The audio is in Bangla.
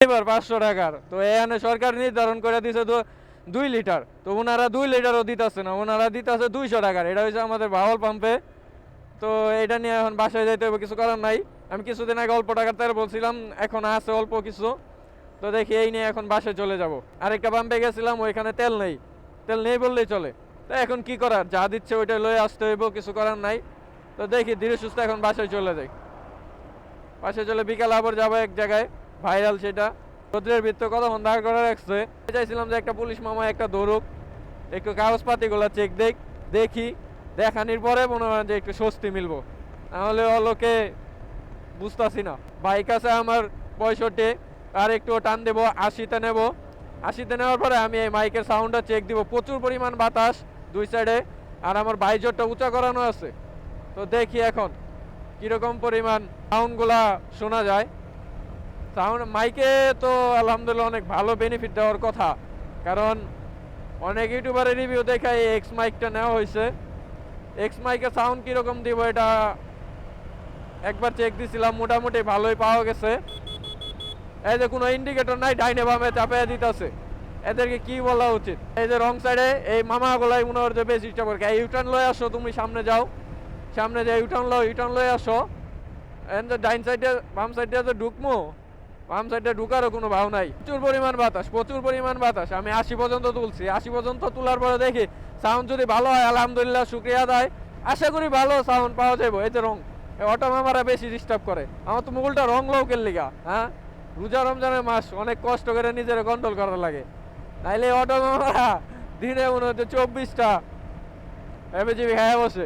এবার 500 টাকার। তো এখানে সরকার নির্ধারণ করে দিছে তো 2 লিটার, তো ওনারা 2 লিটারও দিতেছে না, ওনারা দিতেছে 200 টাকার। এটা হচ্ছে আমাদের বাউল পাম্পে। তো এটা নিয়ে এখন বাসায় যাইতে হবে, কিছু করার নাই। আমি কিছুদিন আগে অল্প টাকার তেল বলছিলাম, এখন আছে অল্প কিছু। তো দেখি এই নিয়ে এখন বাসায় চলে যাব। আরেকটা পাম্পে গেছিলাম, ওইখানে তেল নেই, তেল নেই বললেই চলে। তো এখন কি করার, যা দিচ্ছে ওইটা লয়ে আসতে হইব, কিছু করার নাই। তো দেখি ধীরে সুস্থ এখন বাসায় চলে যাই। বাসায় চলে বিকাল আবার যাবো এক জায়গায়, ভাইরাল সেটা। রোদ্রের ভিতরে কতক্ষণ দাঁড় করে রাখছে। চাইছিলাম যে একটা পুলিশ মামা একটা ধরুক, একটু কাগজপাতিগুলো চেক দেখি, দেখানির পরে মনে হয় যে একটু স্বস্তি মিলবো। নাহলে অলোকে বুঝতেছি না। বাইক আছে আমার 65, আর একটু টান দেবো 80-তে নেব। 80-তে নেওয়ার পরে আমি এই মাইকের সাউন্ডটা চেক দিব। প্রচুর পরিমাণ বাতাস দুই সাইডে, আর আমার বাইজরটা উঁচা করানো আছে। তো দেখি এখন কিরকম পরিমাণ সাউন্ডগুলা শোনা যায়। সাউন্ড মাইকে তো আলহামদুলিল্লাহ অনেক ভালো বেনিফিট দেওয়ার কথা, কারণ অনেক ইউটিউবারের রিভিউ দেখায় এক্স মাইকটা নেওয়া হয়েছে। এক্স মাইকের সাউন্ড কীরকম দিব এটা একবার চেক দিছিলাম, মোটামুটি ভালোই পাওয়া গেছে। এই যে কোনো ইন্ডিকেটর নাই, ডাইনে বামে চাপিয়ে দিতেছে। এদেরকে কি বলা উচিত? এই যে রং সাইডে এই মামাগুলাই মনে হচ্ছে বেশি ইচ্ছা করে, ইউটার্ন লয়ে আসো, তুমি সামনে যাও, সামনে যে ইউটার্ন লয়ে আসো। এন্ড ডাইন সাইডে বাম সাইডে যে ঢুকমো, বাম সাইডে ঢুকারও কোনো ভাও নাই। প্রচুর পরিমাণ বাতাস, প্রচুর পরিমাণ বাতাস। আমি 80 পর্যন্ত তুলছি, 80 পর্যন্ত তোলার পরে দেখি সাউন্ড যদি ভালো হয় আলহামদুলিল্লাহ, শুক্রিয়া দেয়। আশা করি ভালো সাউন্ড পাওয়া যাবো। এই যে রং, অটো মামারা বেশি ডিস্টার্ব করে। আমার তো মোবাইলটা রং লোকের লিগা। হ্যাঁ, রোজা রমজানের মাস, অনেক কষ্ট করে নিজের কন্ট্রোল করার লাগে। নাইলে অটো মামারা দিনে মনে হচ্ছে 24টা এমএজিবি খায় বসে।